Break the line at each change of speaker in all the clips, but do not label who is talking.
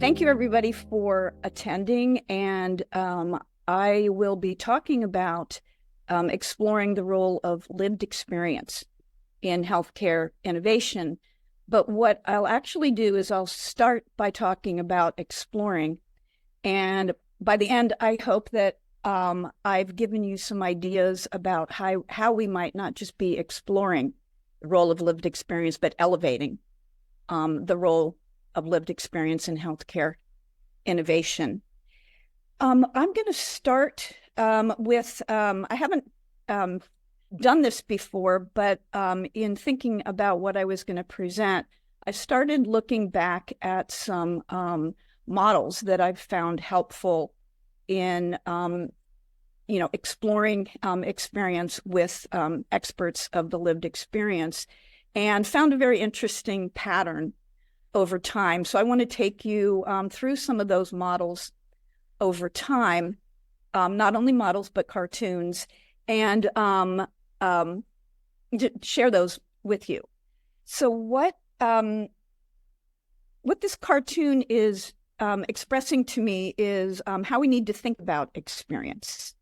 Thank you, everybody, for attending. And I will be talking about exploring the role of lived experience in healthcare innovation. But what I'll actually do is I'll start by talking about exploring. And by the end, I hope that I've given you some ideas about how we might not just be exploring the role of lived experience, but elevating the role of lived experience in healthcare innovation. I'm going to start with, I haven't done this before, but in thinking about what I was going to present, I started looking back at some models that I've found helpful in exploring experience with experts of the lived experience, and found a very interesting pattern over time. So I want to take you through some of those models over time, not only models, but cartoons, and share those with you. So what this cartoon is expressing to me is how we need to think about experience.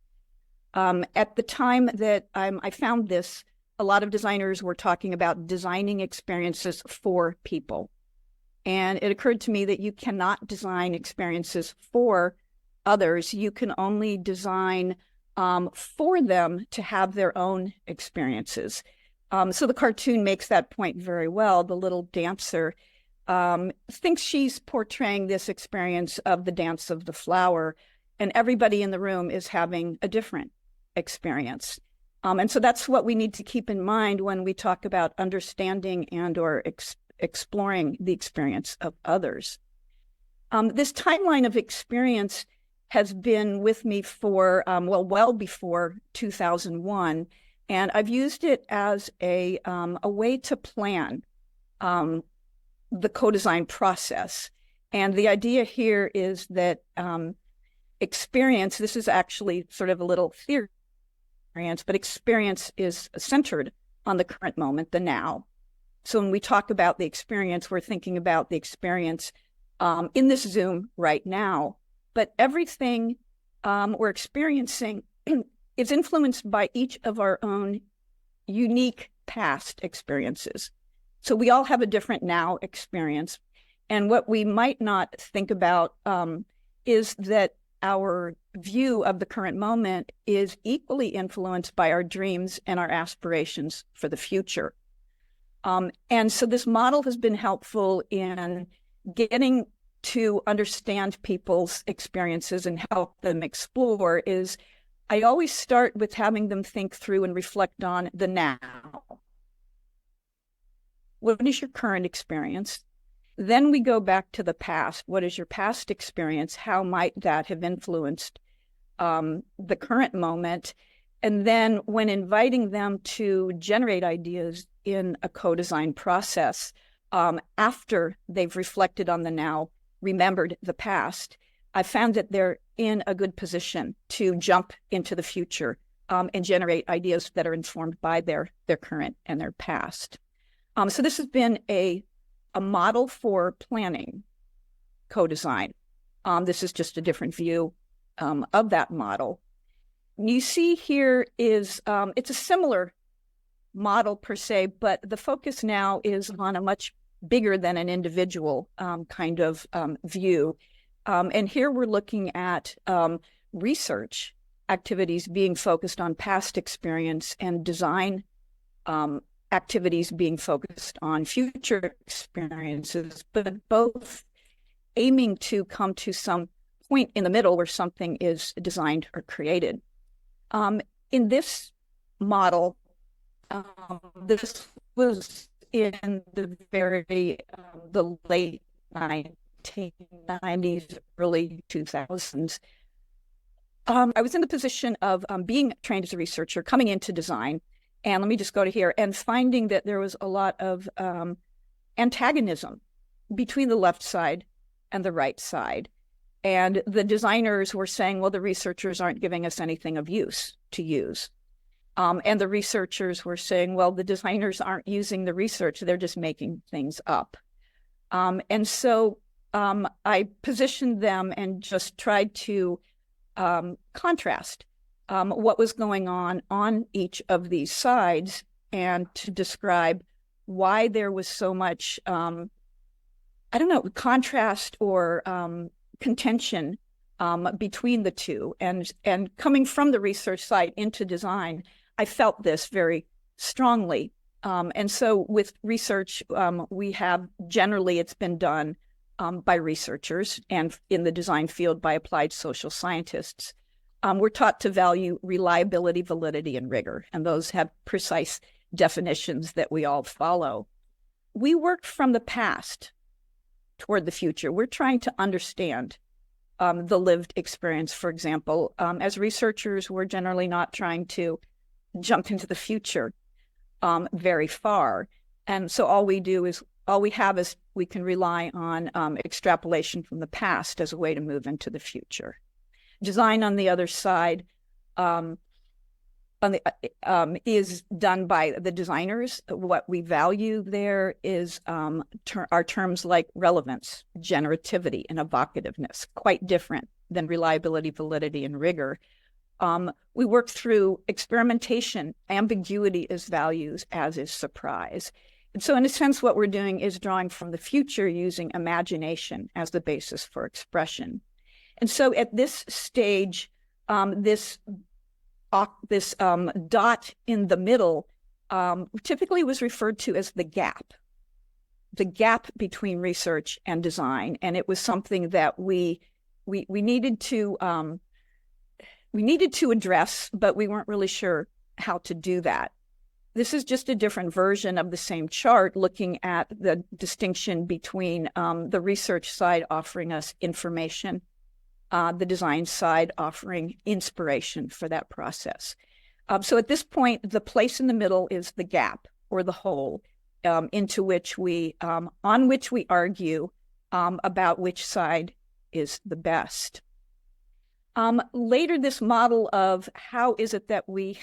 At the time that I found this, a lot of designers were talking about designing experiences for people. And it occurred to me that you cannot design experiences for others. You can only design for them to have their own experiences. So the cartoon makes that point very well. The little dancer thinks she's portraying this experience of the dance of the flower, and everybody in the room is having a different experience. And so that's what we need to keep in mind when we talk about understanding and or exploring the experience of others. This timeline of experience has been with me for, well before 2001. And I've used it as a way to plan the co-design process. And the idea here is that experience, this is actually sort of a little theory, but experience is centered on the current moment, the now. So when we talk about the experience, we're thinking about the experience in this Zoom right now. But everything we're experiencing is influenced by each of our own unique past experiences. So we all have a different now experience. And what we might not think about is that our view of the current moment is equally influenced by our dreams and our aspirations for the future. And so this model has been helpful in getting to understand people's experiences and help them explore. Is I always start with having them think through and reflect on the now. What is your current experience? Then we go back to the past. What is your past experience? How might that have influenced the current moment? And then when inviting them to generate ideas in a co-design process, after they've reflected on the now, remembered the past, I found that they're in a good position to jump into the future and generate ideas that are informed by their current and their past. So this has been a model for planning co-design. This is just a different view of that model. You see here is, it's a similar model per se, but the focus now is on a much bigger than an individual kind of view. And here we're looking at research activities being focused on past experience and design activities being focused on future experiences, but both aiming to come to some point in the middle where something is designed or created. In this model, this was in the the late 1990s, early 2000s. I was in the position of being trained as a researcher, coming into design, and let me just go to here, and finding that there was a lot of antagonism between the left side and the right side. And the designers were saying, well, the researchers aren't giving us anything of use to use. And the researchers were saying, well, the designers aren't using the research, they're just making things up. And so I positioned them and just tried to contrast what was going on each of these sides, and to describe why there was so much, I don't know, contrast or contention between the two. And coming from the research side into design, I felt this very strongly. And so with research, we have generally, it's been done by researchers, and in the design field by applied social scientists. We're taught to value reliability, validity, and rigor, and those have precise definitions that we all follow. We work from the past toward the future. We're trying to understand the lived experience, for example. As researchers, we're generally not trying to jump into the future very far. And so all we have is we can rely on extrapolation from the past as a way to move into the future. Design, on the other side, is done by the designers. What we value there is are terms like relevance, generativity, and evocativeness, quite different than reliability, validity, and rigor. We work through experimentation. Ambiguity is values, as is surprise. And so in a sense, what we're doing is drawing from the future using imagination as the basis for expression. And so at this stage, this dot in the middle typically was referred to as the gap between research and design. And it was something that we needed to address, but we weren't really sure how to do that. This is just a different version of the same chart, looking at the distinction between the research side offering us information, the design side offering inspiration for that process. So at this point, the place in the middle is the gap or the hole into which on which we argue about which side is the best. Later, this model of how is it that we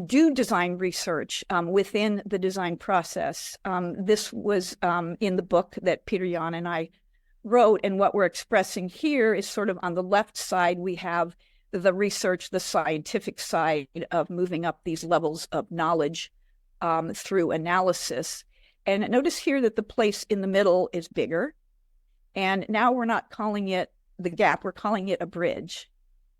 do design research within the design process. This was in the book that Peter Jan and I wrote, and what we're expressing here is sort of on the left side, we have the research, the scientific side of moving up these levels of knowledge through analysis. And notice here that the place in the middle is bigger. And now we're not calling it the gap, we're calling it a bridge.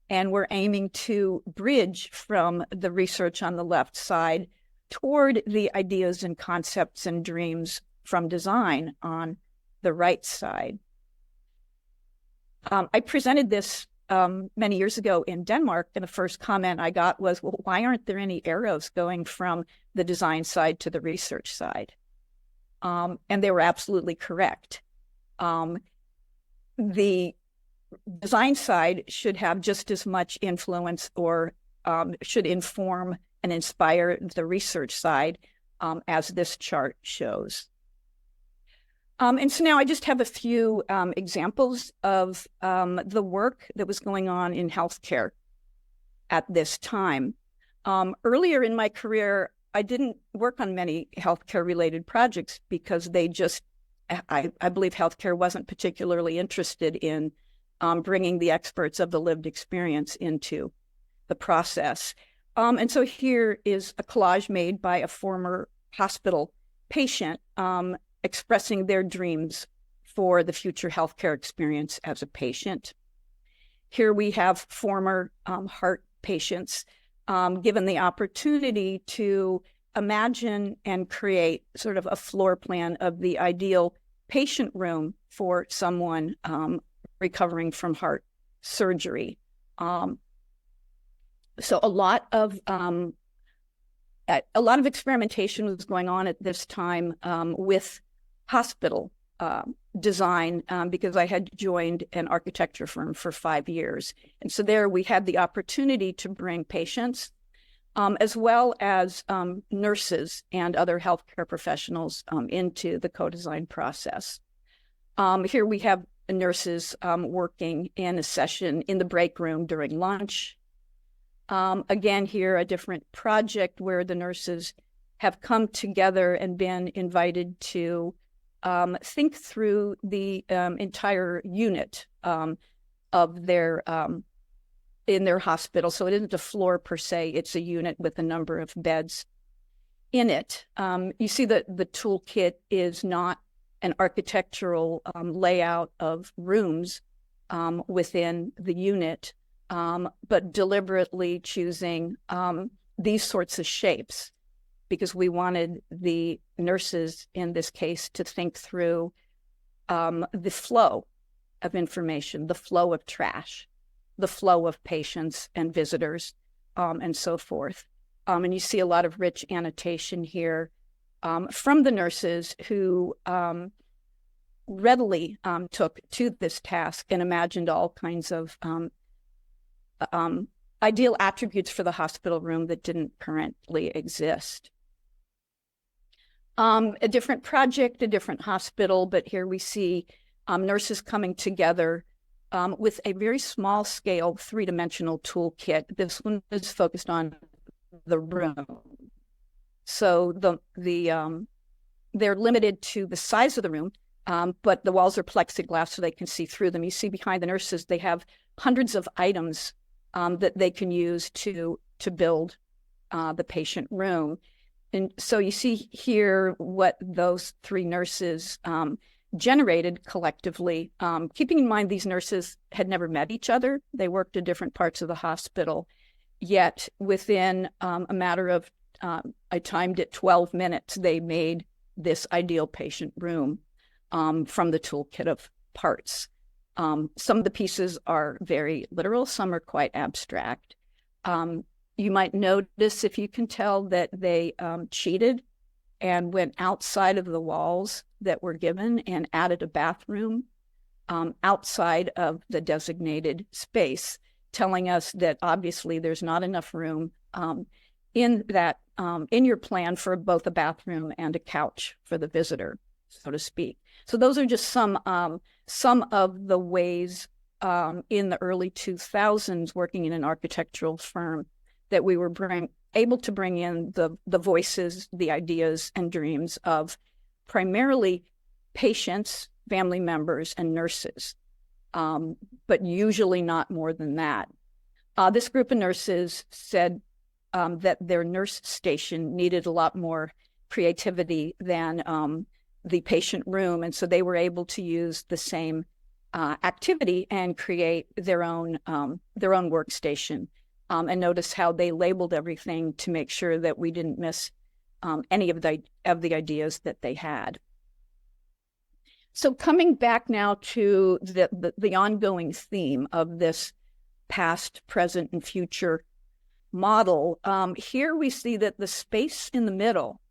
And we're aiming to bridge from the research on the left side toward the ideas and concepts and dreams from design on the right side. I presented this many years ago in Denmark, and the first comment I got was, well, why aren't there any arrows going from the design side to the research side? And they were absolutely correct. The design side should have just as much influence or should inform and inspire the research side as this chart shows. And so now I just have a few examples of the work that was going on in healthcare at this time. Earlier in my career, I didn't work on many healthcare related projects because I believe healthcare wasn't particularly interested in bringing the experts of the lived experience into the process. And so here is a collage made by a former hospital patient expressing their dreams for the future healthcare experience as a patient. Here we have former heart patients given the opportunity to imagine and create sort of a floor plan of the ideal patient room for someone recovering from heart surgery. So a lot of experimentation was going on at this time with hospital design because I had joined an architecture firm for 5 years. And so there we had the opportunity to bring patients as well as nurses and other healthcare professionals into the co-design process. Here we have nurses working in a session in the break room during lunch. Again, here a different project where the nurses have come together and been invited to think through the entire unit of their in their hospital. So it isn't a floor per se, it's a unit with a number of beds in it. You see that the toolkit is not an architectural layout of rooms within the unit, but deliberately choosing these sorts of shapes because we wanted the nurses in this case to think through the flow of information, the flow of trash, the flow of patients and visitors, and so forth. And you see a lot of rich annotation here from the nurses who readily took to this task and imagined all kinds of ideal attributes for the hospital room that didn't currently exist. A different project, a different hospital, but here we see nurses coming together with a very small scale, three-dimensional toolkit. This one is focused on the room. So they're limited to the size of the room, but the walls are plexiglass so they can see through them. You see behind the nurses, they have hundreds of items that they can use to build the patient room. And so you see here what those three nurses generated collectively, keeping in mind these nurses had never met each other. They worked in different parts of the hospital, yet within a matter of, I timed it 12 minutes, they made this ideal patient room from the toolkit of parts. Some of the pieces are very literal, some are quite abstract. You might notice, if you can tell, that they cheated and went outside of the walls that were given and added a bathroom outside of the designated space, telling us that obviously there's not enough room in your plan for both a bathroom and a couch for the visitor, so to speak. So those are just some of the ways in the early 2000s, working in an architectural firm, that we were able to bring in the voices, the ideas and dreams of primarily patients, family members, and nurses, but usually not more than that. This group of nurses said that their nurse station needed a lot more creativity than the patient room, and so they were able to use the same activity and create their own workstation. And notice how they labeled everything to make sure that we didn't miss any of the ideas that they had. So coming back now to the ongoing theme of this past, present, and future model, here we see that the space in the middle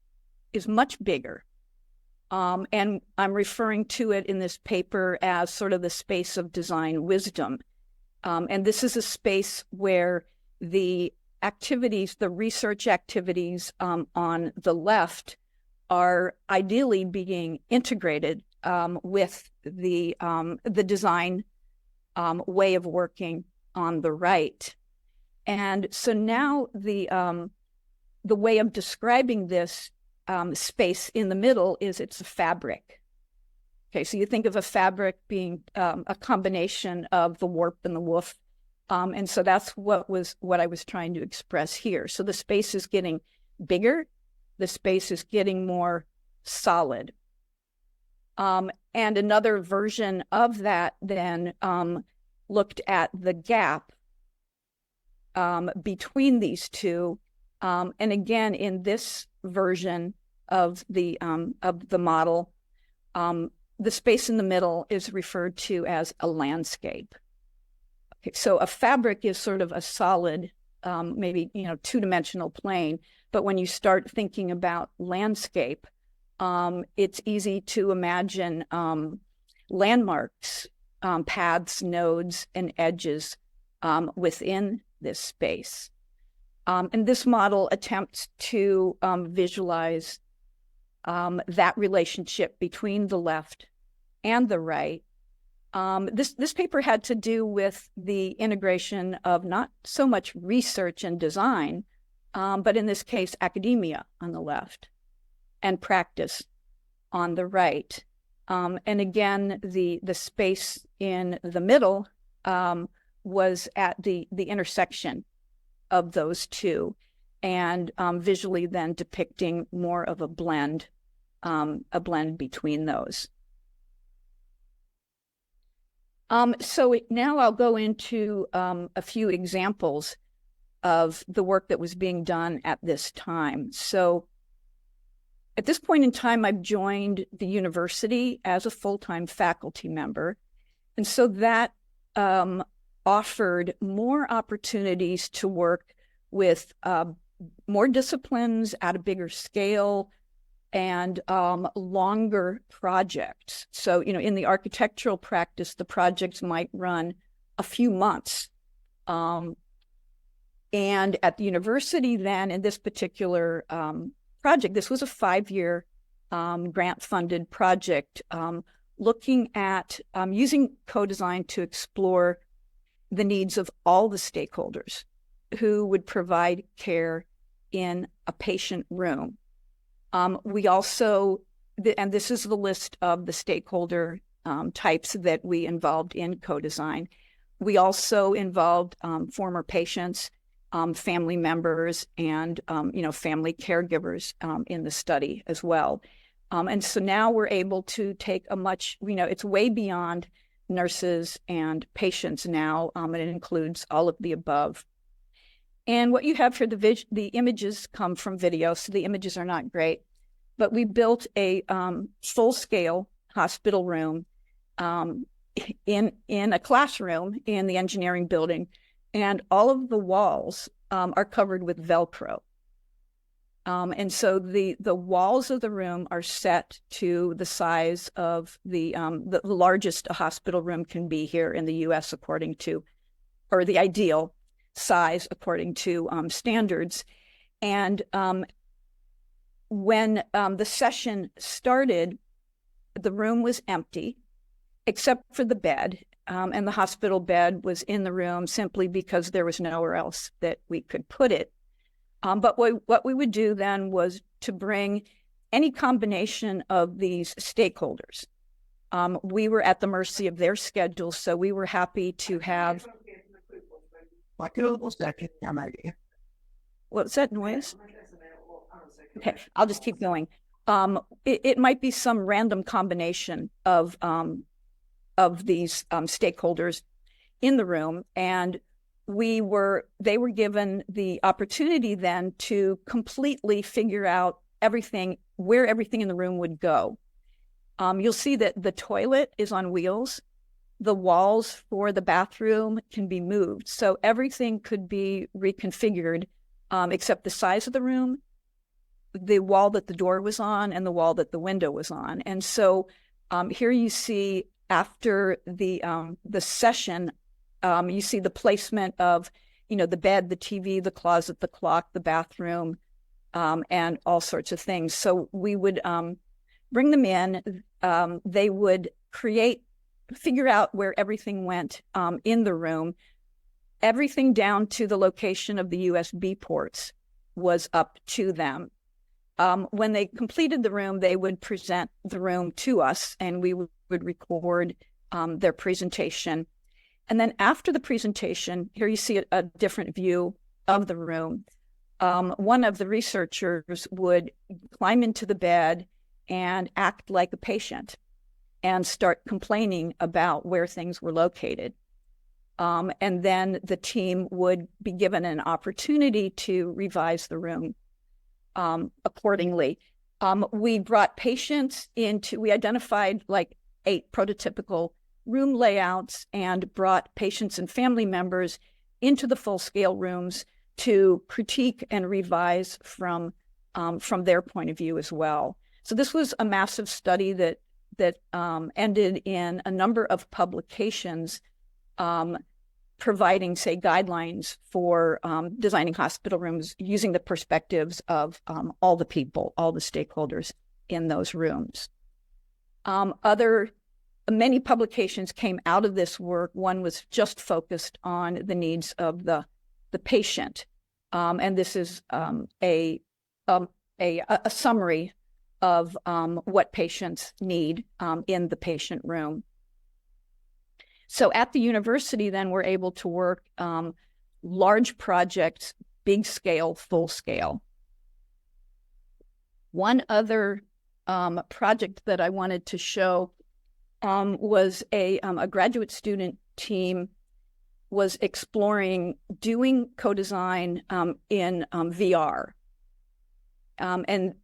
is much bigger. And I'm referring to it in this paper as sort of the space of design wisdom. And this is a space where the activities, the research activities on the left are ideally being integrated with the design way of working on the right. And so now the way of describing this space in the middle is it's a fabric. Okay, so you think of a fabric being a combination of the warp and the woof. And so that's what I was trying to express here. So the space is getting bigger, the space is getting more solid. And another version of that then looked at the gap between these two. And again, in this version of the model, the space in the middle is referred to as a landscape. Okay, so a fabric is sort of a solid, maybe two-dimensional plane. But when you start thinking about landscape, it's easy to imagine landmarks, paths, nodes, and edges within this space. And this model attempts to visualize that relationship between the left and the right. This paper had to do with the integration of not so much research and design, but in this case, academia on the left and practice on the right. And again, the space in the middle was at the intersection of those two, and visually then depicting more of a blend between those. So now I'll go into a few examples of the work that was being done at this time. So at this point in time, I've joined the university as a full-time faculty member. And so that offered more opportunities to work with more disciplines at a bigger scale and longer projects. So, in the architectural practice, the projects might run a few months. And at the university then, in this particular project, this was a 5-year grant-funded project looking at using co-design to explore the needs of all the stakeholders who would provide care in a patient room. We also, and this is the list of the stakeholder types that we involved in co-design. We also involved former patients, family members, and family caregivers in the study as well. And so now we're able to take a much, it's way beyond nurses and patients now, and it includes all of the above. And what you have here, the images come from video, so the images are not great, but we built a full-scale hospital room in a classroom in the engineering building, and all of the walls are covered with Velcro. And so the walls of the room are set to the size of the largest a hospital room can be here in the U.S. according to, or the ideal size according to standards. And when the session started, the room was empty except for the bed. And the hospital bed was in the room simply because there was nowhere else that we could put it. But what we would do then was to bring any combination of these stakeholders. We were at the mercy of their schedule, so we were happy to have... What was that noise? Okay, I'll just keep going. It might be some random combination of these stakeholders in the room, and they were given the opportunity then to completely figure out where everything in the room would go. You'll see that the toilet is on wheels. The walls for the bathroom can be moved. So everything could be reconfigured except the size of the room, the wall that the door was on, and the wall that the window was on. And so here you see after the session, you see the placement of, the bed, the TV, the closet, the clock, the bathroom, and all sorts of things. So we would bring them in. They would figure out where everything went in the room. Everything down to the location of the USB ports was up to them. When they completed the room, they would present the room to us, and we would record their presentation. And then after the presentation, here you see a different view of the room. One of the researchers would climb into the bed and act like a patient and start complaining about where things were located. And then the team would be given an opportunity to revise the room accordingly. We brought patients we identified like 8 prototypical room layouts and brought patients and family members into the full-scale rooms to critique and revise from their point of view as well. So this was a massive study that ended in a number of publications providing, say, guidelines for designing hospital rooms using the perspectives of all the people, all the stakeholders in those rooms. Many publications came out of this work. One was just focused on the needs of the patient. And this is a summary of what patients need in the patient room. So at the university, then we're able to work large projects, big scale, full scale. One other project that I wanted to show was a graduate student team was exploring doing co-design in VR. And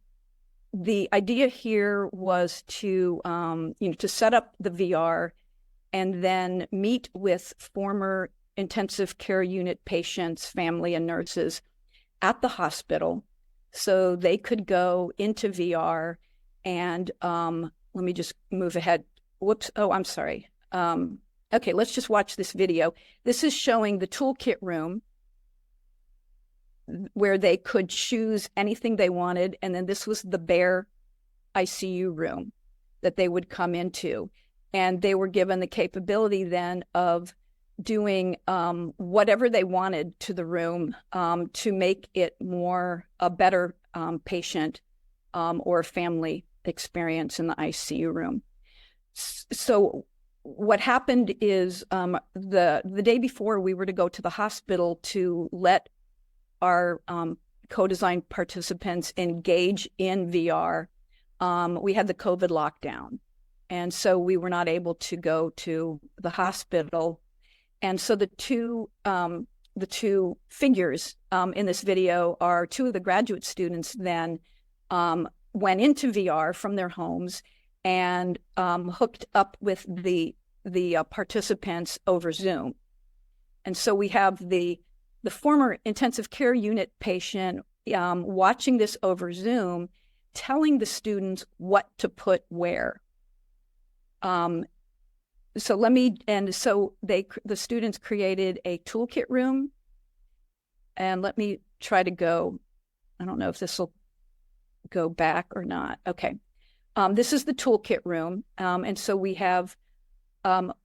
the idea here was to to set up the VR and then meet with former intensive care unit patients, family, and nurses at the hospital so they could go into VR and let me just move ahead. Whoops. Oh, I'm sorry. Okay, let's just watch this video. This is showing the toolkit room where they could choose anything they wanted. And then this was the bare ICU room that they would come into. And they were given the capability then of doing whatever they wanted to the room to make it a better patient or family experience in the ICU room. So what happened is the day before we were to go to the hospital to let our co-design participants engage in VR, we had the COVID lockdown. And so we were not able to go to the hospital. And so the two figures in this video are two of the graduate students then went into VR from their homes and hooked up with the participants over Zoom. And so we have the former intensive care unit patient watching this over Zoom, telling the students what to put where. So the students created a toolkit room, and let me try to go. I don't know if this will go back or not. Okay. This is the toolkit room. And so we have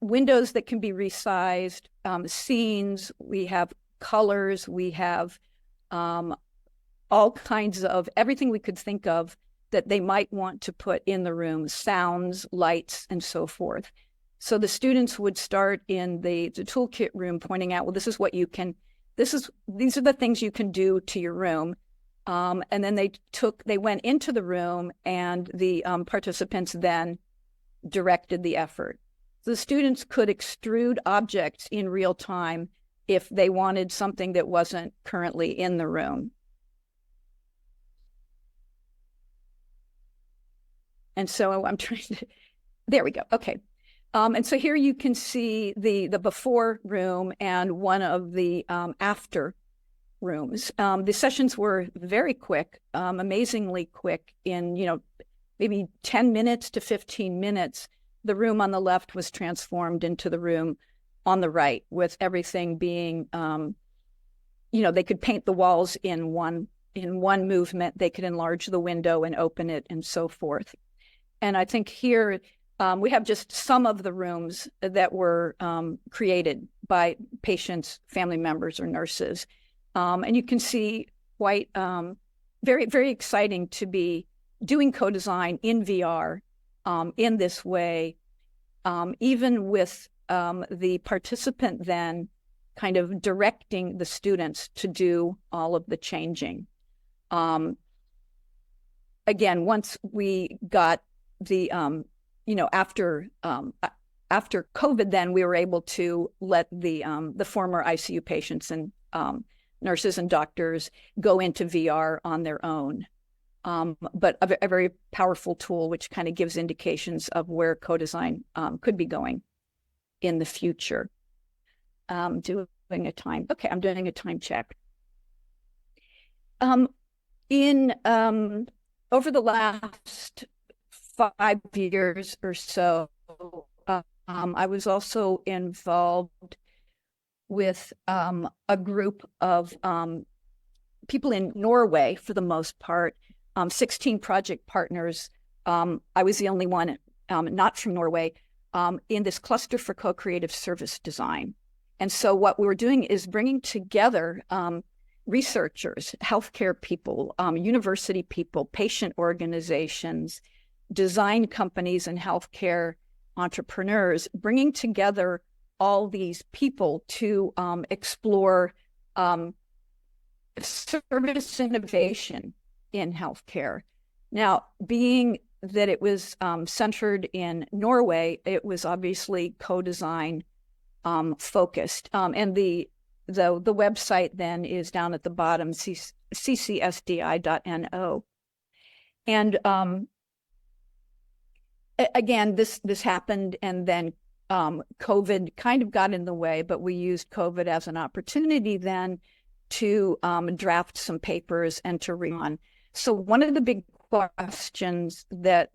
windows that can be resized, scenes, we have colors, we have all kinds of everything we could think of that they might want to put in the room, sounds, lights, and so forth. So the students would start in the toolkit room pointing out, well, these are the things you can do to your room. And then they went into the room and the participants then directed the effort. So the students could extrude objects in real time if they wanted something that wasn't currently in the room. And so I'm trying to, there we go. Okay. And so here you can see the before room and one of the after rooms. The sessions were very quick, amazingly quick. In maybe 10 minutes to 15 minutes, the room on the left was transformed into the room on the right, with everything being, they could paint the walls in one movement. They could enlarge the window and open it and so forth. And I think here we have just some of the rooms that were created by patients, family members, or nurses. And you can see quite very, very exciting to be doing co-design in VR in this way, even with the participant then kind of directing the students to do all of the changing. Again, once we got the, after COVID, then we were able to let the former ICU patients and nurses and doctors go into VR on their own. But a very powerful tool, which kind of gives indications of where co-design could be going in the future. I'm doing a time check. Over the last 5 years or so, I was also involved with a group of people in Norway, for the most part, 16 project partners. I was the only one not from Norway in this cluster for co-creative service design. And so what we were doing is bringing together researchers, healthcare people, university people, patient organizations, design companies, and healthcare entrepreneurs, bringing together all these people to explore service innovation in healthcare. Now, being that it was centered in Norway, it was obviously co-design focused. And the website then is down at the bottom, ccsdi.no. And again, this happened, and then COVID kind of got in the way, but we used COVID as an opportunity then to draft some papers and to read on. So one of the big questions that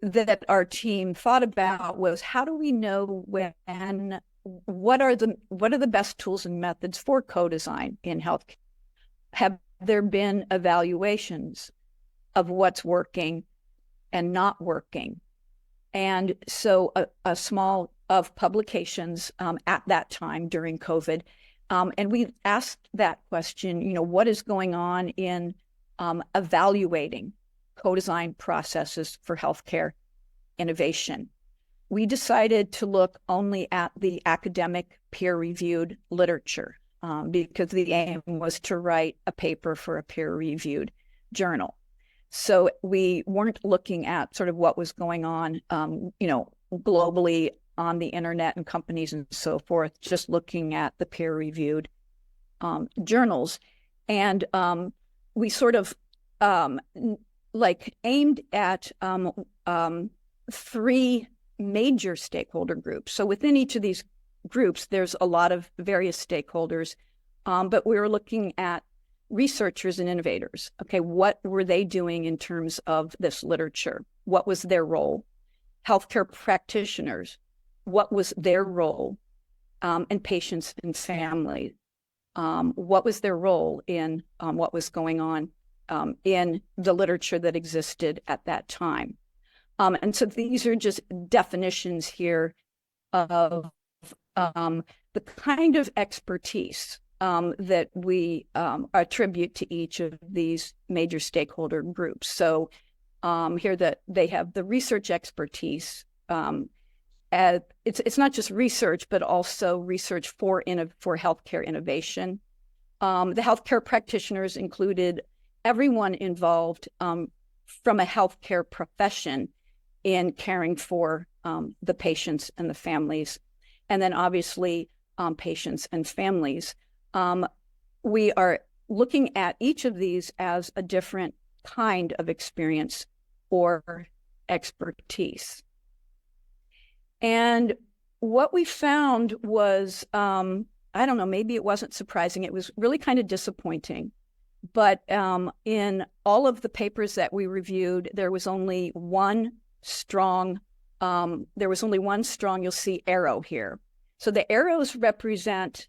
that our team thought about was, how do we know what are the best tools and methods for co-design in health? Have there been evaluations of what's working and not working? And so a small of publications at that time during COVID, and we asked that question, what is going on in evaluating co-design processes for healthcare innovation? We decided to look only at the academic peer-reviewed literature because the aim was to write a paper for a peer-reviewed journal. So we weren't looking at sort of what was going on, globally on the internet and companies and so forth, just looking at the peer-reviewed journals. And we sort of aimed at three major stakeholder groups. So within each of these groups, there's a lot of various stakeholders, but we were looking at researchers and innovators. Okay, what were they doing in terms of this literature? What was their role? Healthcare practitioners, what was their role? And patients and family, what was their role in what was going on in the literature that existed at that time? And so these are just definitions here of the kind of expertise that we attribute to each of these major stakeholder groups. So here that they have the research expertise. It's not just research, but also research for healthcare innovation. The healthcare practitioners included everyone involved from a healthcare profession in caring for the patients and the families, and then obviously patients and families. We are looking at each of these as a different kind of experience or expertise. And what we found was, I don't know, maybe it wasn't surprising. It was really kind of disappointing. But in all of the papers that we reviewed, there was only one strong, you'll see arrow here. So the arrows represent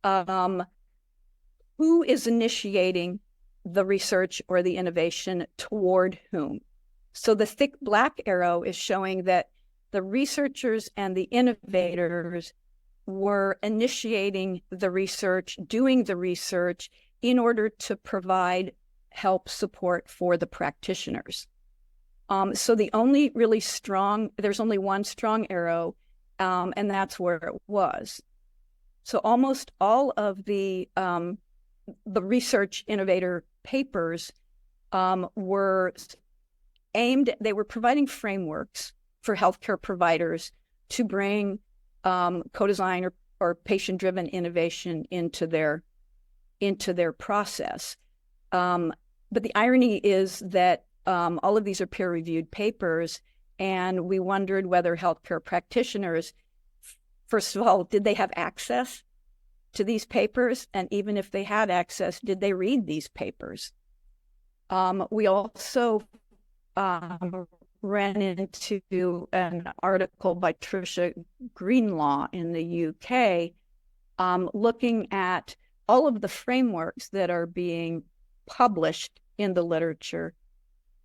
who is initiating the research or the innovation toward whom. So the thick black arrow is showing that the researchers and the innovators were initiating the research, doing the research in order to provide help, support for the practitioners. So there's only one strong arrow, and that's where it was. So almost all of the research innovator papers were providing frameworks for healthcare providers to bring co-design or patient-driven innovation into their process. But the irony is that all of these are peer-reviewed papers, and we wondered whether healthcare practitioners, first of all, did they have access to these papers? And even if they had access, did they read these papers? We also ran into an article by Tricia Greenlaw in the UK, looking at all of the frameworks that are being published in the literature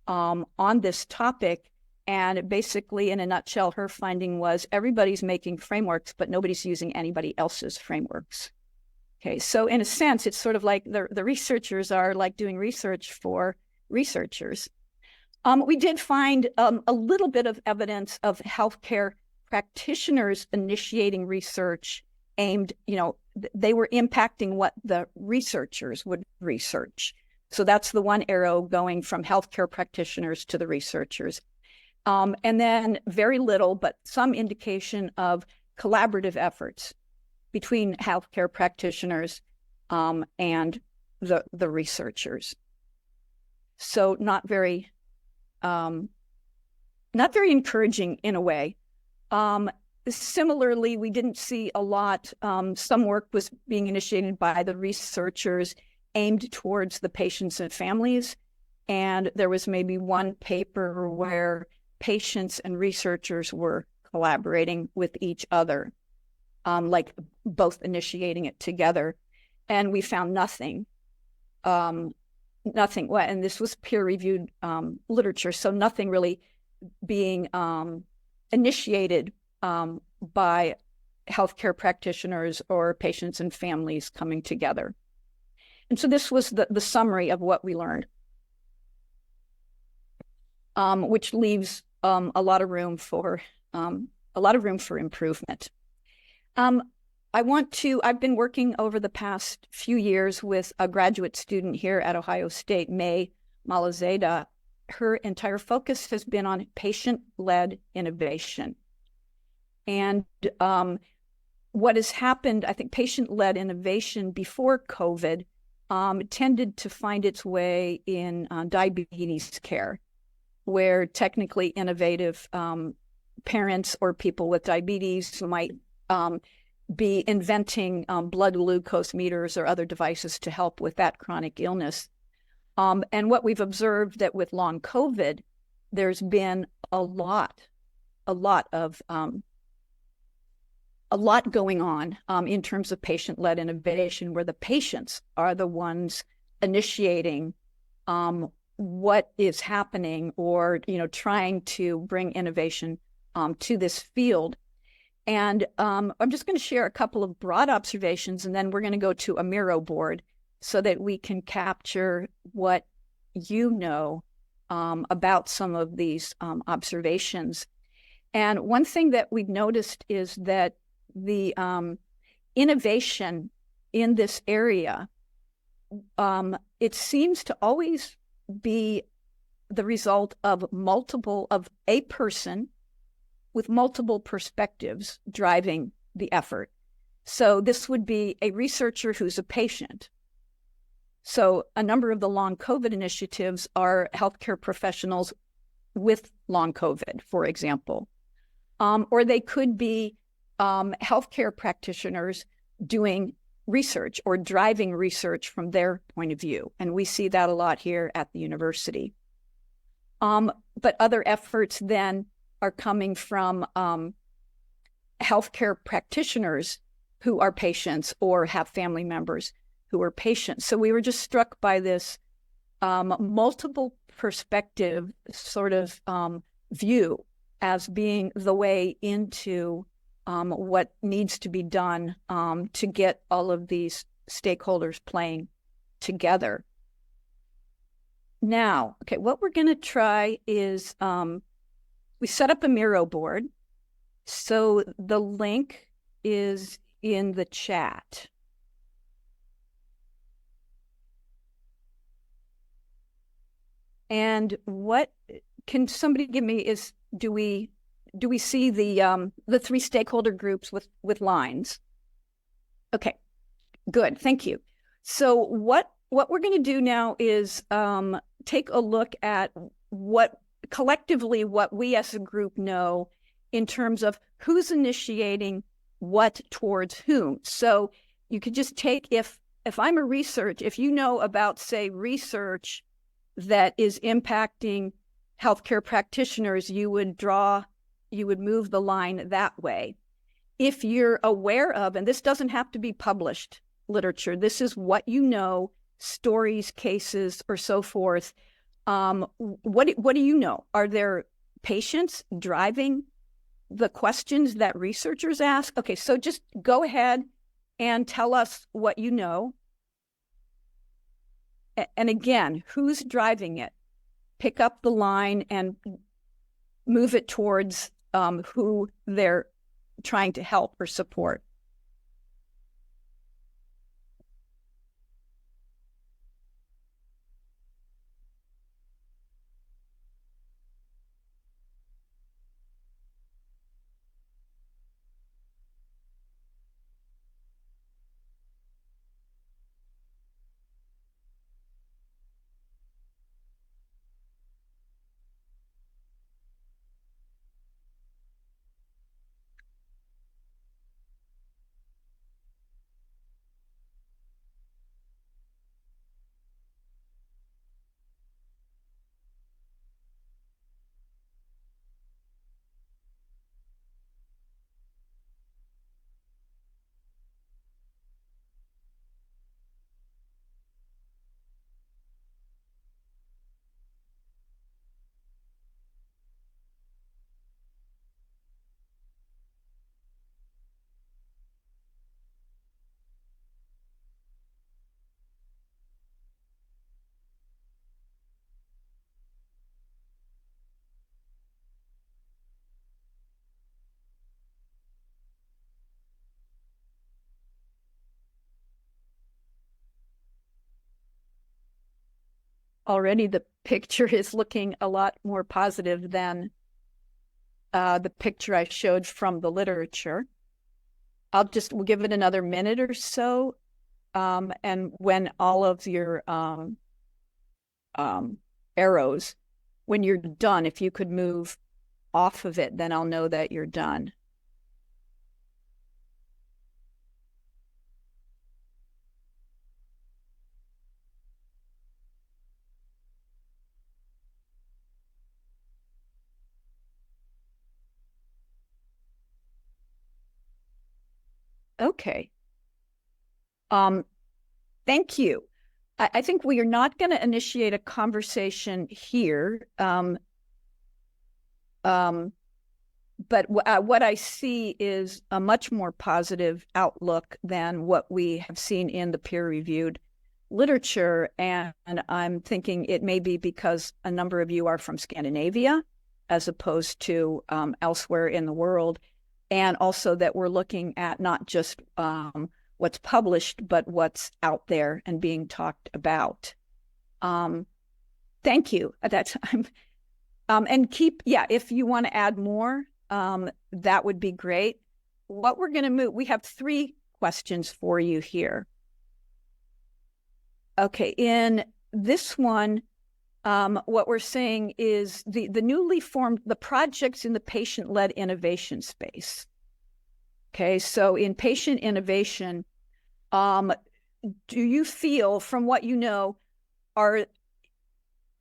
on this topic. And basically, in a nutshell, her finding was everybody's making frameworks, but nobody's using anybody else's frameworks. Okay, so in a sense, it's sort of like the researchers are like doing research for researchers. We did find a little bit of evidence of healthcare practitioners initiating research aimed, they were impacting what the researchers would research. So that's the one arrow going from healthcare practitioners to the researchers. And then very little, but some indication of collaborative efforts between healthcare practitioners and the researchers. So not very encouraging in a way. Similarly, we didn't see a lot. Some work was being initiated by the researchers aimed towards the patients and families. And there was maybe one paper where patients and researchers were collaborating with each other, like both initiating it together. And we found nothing. Nothing. And this was peer-reviewed literature, so nothing really being initiated by healthcare practitioners or patients and families coming together. And so this was the summary of what we learned, which leaves a lot of room for improvement. I've been working over the past few years with a graduate student here at Ohio State, May Malazeda. Her entire focus has been on patient-led innovation. And what has happened, I think patient-led innovation before COVID tended to find its way in diabetes care, where technically innovative parents or people with diabetes might be inventing blood glucose meters or other devices to help with that chronic illness. And what we've observed that with long COVID, there's been a lot going on in terms of patient-led innovation, where the patients are the ones initiating what is happening, or trying to bring innovation to this field. And I'm just going to share a couple of broad observations, and then we're going to go to a Miro board so that we can capture what about some of these observations. And one thing that we've noticed is that the innovation in this area, it seems to always be the result of a person with multiple perspectives driving the effort. So this would be a researcher who's a patient. So a number of the long COVID initiatives are healthcare professionals with long COVID, for example. Or they could be healthcare practitioners doing research or driving research from their point of view. And we see that a lot here at the university. But other efforts then are coming from healthcare practitioners who are patients or have family members who are patients. So we were just struck by this multiple perspective sort of view as being the way into what needs to be done to get all of these stakeholders playing together. Now, okay, what we're going to try is we set up a Miro board. So the link is in the chat. And what can somebody give me is, do we see the three stakeholder groups with lines? Okay, good, thank you. So what we're going to do now is take a look at what we as a group know in terms of who's initiating what towards whom. So you could just take, if I'm a research, if you know about, say, research that is impacting healthcare practitioners, you would move the line that way. If you're aware of, and this doesn't have to be published literature, this is what you know, stories, cases, or so forth. What do you know? Are there patients driving the questions that researchers ask? Okay, so just go ahead and tell us what you know. And again, who's driving it? Pick up the line and move it towards who they're trying to help or support. Already the picture is looking a lot more positive than the picture I showed from the literature. We'll give it another minute or so. And when all of your arrows, when you're done, if you could move off of it, then I'll know that you're done. Okay. Thank you. I think we are not going to initiate a conversation here. But what I see is a much more positive outlook than what we have seen in the peer-reviewed literature. And I'm thinking it may be because a number of you are from Scandinavia as opposed to elsewhere in the world. And also that we're looking at not just what's published, but what's out there and being talked about. Thank you. And if you want to add more, that would be great. What we're going to move, we have 3 questions for you here. Okay, in this one, what we're saying is the newly formed, the projects in the patient-led innovation space. Okay, so in patient innovation, do you feel, from what you know, are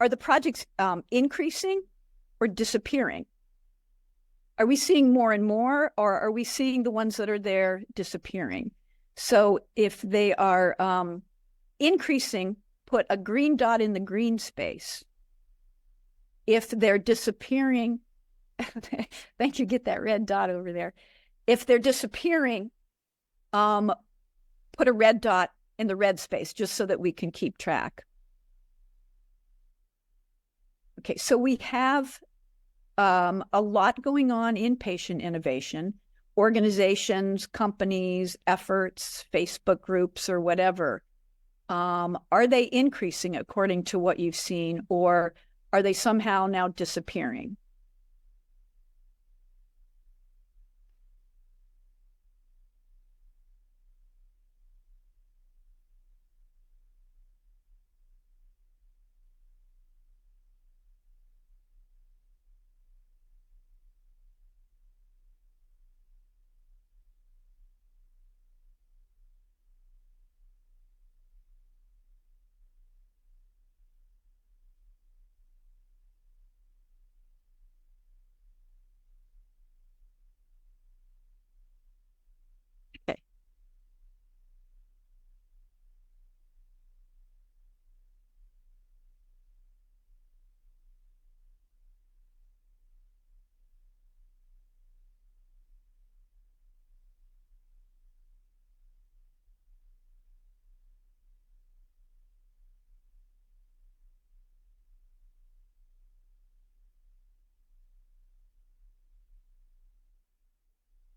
the projects increasing or disappearing? Are we seeing more and more, or are we seeing the ones that are there disappearing? So if they are increasing, put a green dot in the green space. If they're disappearing, thank you, get that red dot over there. If they're disappearing, put a red dot in the red space, just so that we can keep track. Okay, so we have a lot going on in patient innovation, organizations, companies, efforts, Facebook groups, or whatever. Are they increasing according to what you've seen, or are they somehow now disappearing?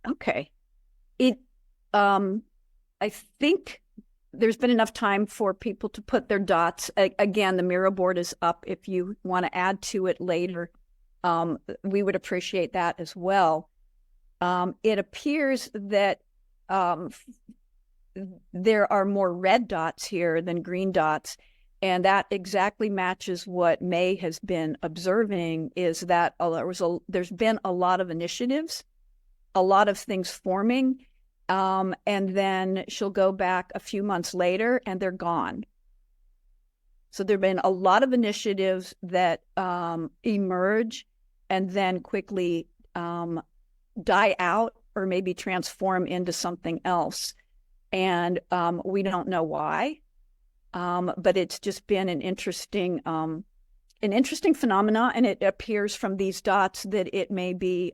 Okay. It, I think there's been enough time for people to put their dots. Again, the Miro board is up if you want to add to it later. We would appreciate that as well. It appears that there are more red dots here than green dots. And that exactly matches what May has been observing, is that there's been a lot of initiatives, a lot of things forming, and then she'll go back a few months later and they're gone. So there have been a lot of initiatives that emerge and then quickly die out or maybe transform into something else. And we don't know why, but it's just been an interesting phenomena. And it appears from these dots that it may be,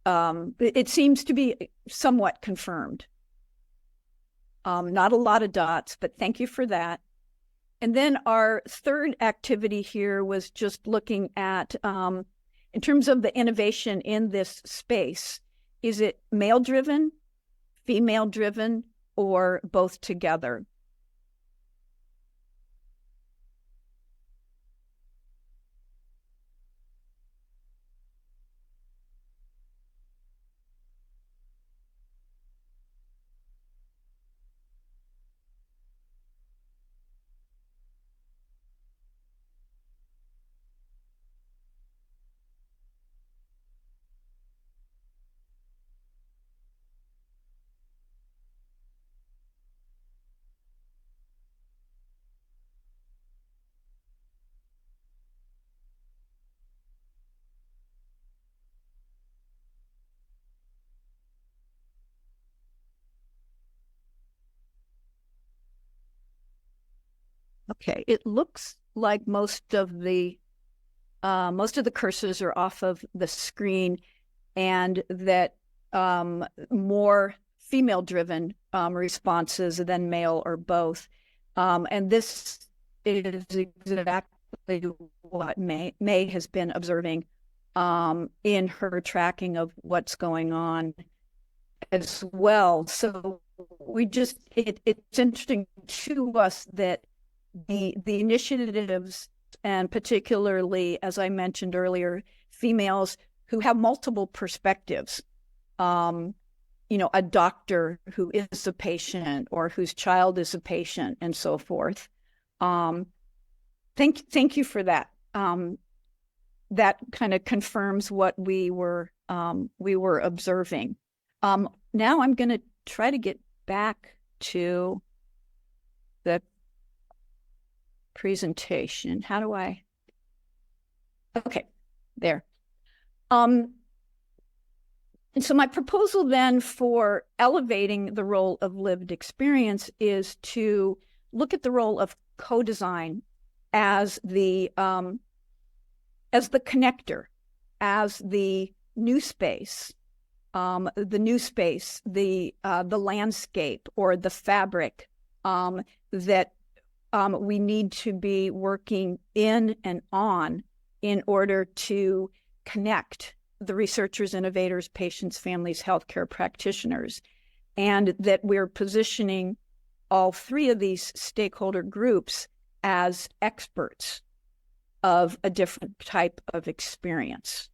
it seems to be somewhat confirmed. Not a lot of dots, but thank you for that. And then our third activity here was just looking at, in terms of the innovation in this space, is it male-driven, female-driven, or both together? Okay, it looks like most of the cursors are off of the screen, and that more female-driven responses than male or both. And this is exactly what May has been observing in her tracking of what's going on as well. So it's interesting to us that the initiatives, and particularly, as I mentioned earlier, females who have multiple perspectives, a doctor who is a patient or whose child is a patient, and so forth. Thank you for that. That kind of confirms what we were observing. Now I'm going to try to get back to the presentation. How do I? Okay, there. And so my proposal then for elevating the role of lived experience is to look at the role of co-design as the connector, as the new space, the landscape or the fabric that we need to be working in and on in order to connect the researchers, innovators, patients, families, healthcare practitioners, and that we're positioning all three of these stakeholder groups as experts of a different type of experience.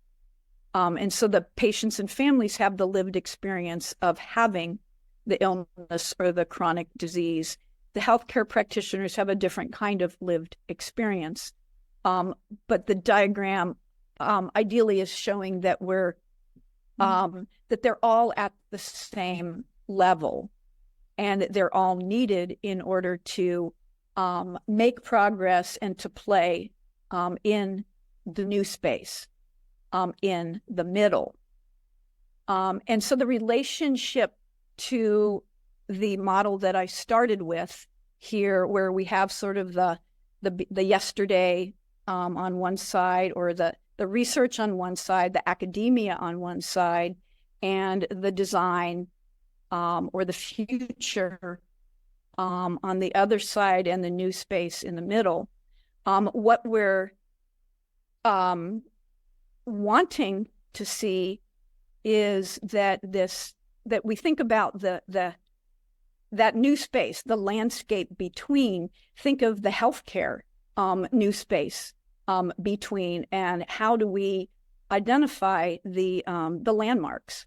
And so the patients and families have the lived experience of having the illness or the chronic disease. The healthcare practitioners have a different kind of lived experience. But the diagram ideally is showing that that they're all at the same level, and that they're all needed in order to make progress and to play in the new space, in the middle. And so the relationship to the model that I started with here, where we have sort of the yesterday on one side, or the research on one side, the academia on one side, and the design or the future on the other side, and the new space in the middle. What we're wanting to see is that we think about that new space, the landscape between. Think of the healthcare new space between, and how do we identify the landmarks,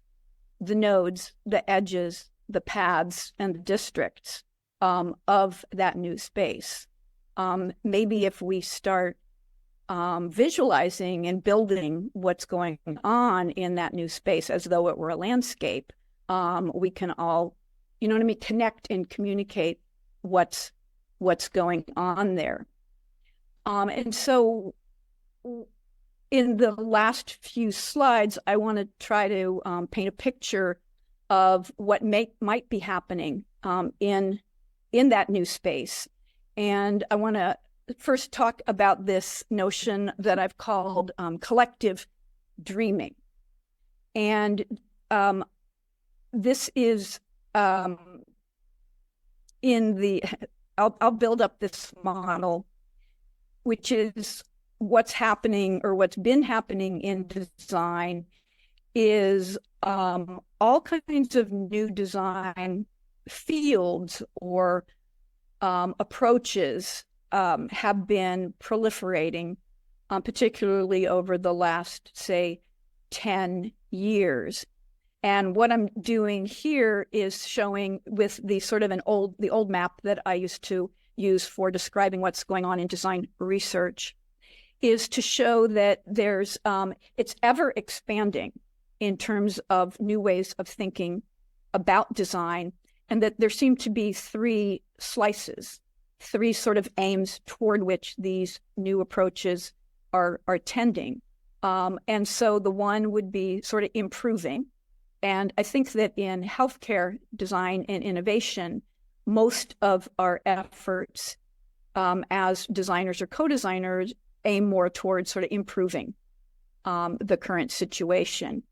the nodes, the edges, the paths, and the districts of that new space. Maybe if we start visualizing and building what's going on in that new space as though it were a landscape, we can all, you know what I mean, connect and communicate what's going on there. And so in the last few slides, I want to try to paint a picture of what might be happening in that new space. And I want to first talk about this notion that I've called collective dreaming. And this is I'll build up this model, which is what's happening, or what's been happening in design, is all kinds of new design fields or approaches have been proliferating, particularly over the last, say, 10 years. And what I'm doing here is showing with the sort of the old map that I used to use for describing what's going on in design research, is to show that there's it's ever expanding in terms of new ways of thinking about design, and that there seem to be three slices, three sort of aims toward which these new approaches are tending. And so the one would be sort of improving. And I think that in healthcare design and innovation, most of our efforts as designers or co-designers aim more towards sort of improving the current situation.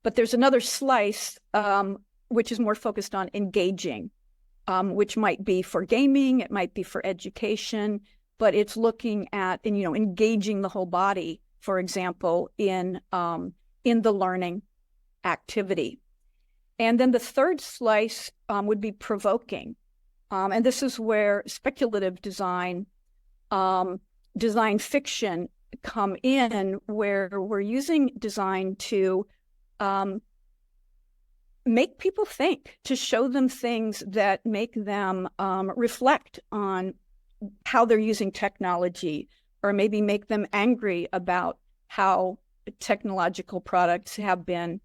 But there's another slice which is more focused on engaging, which might be for gaming, it might be for education, but it's looking at engaging the whole body, for example, in the learning activity. And then the third slice would be provoking. And this is where speculative design, design fiction come in, where we're using design to make people think, to show them things that make them reflect on how they're using technology, or maybe make them angry about how technological products have been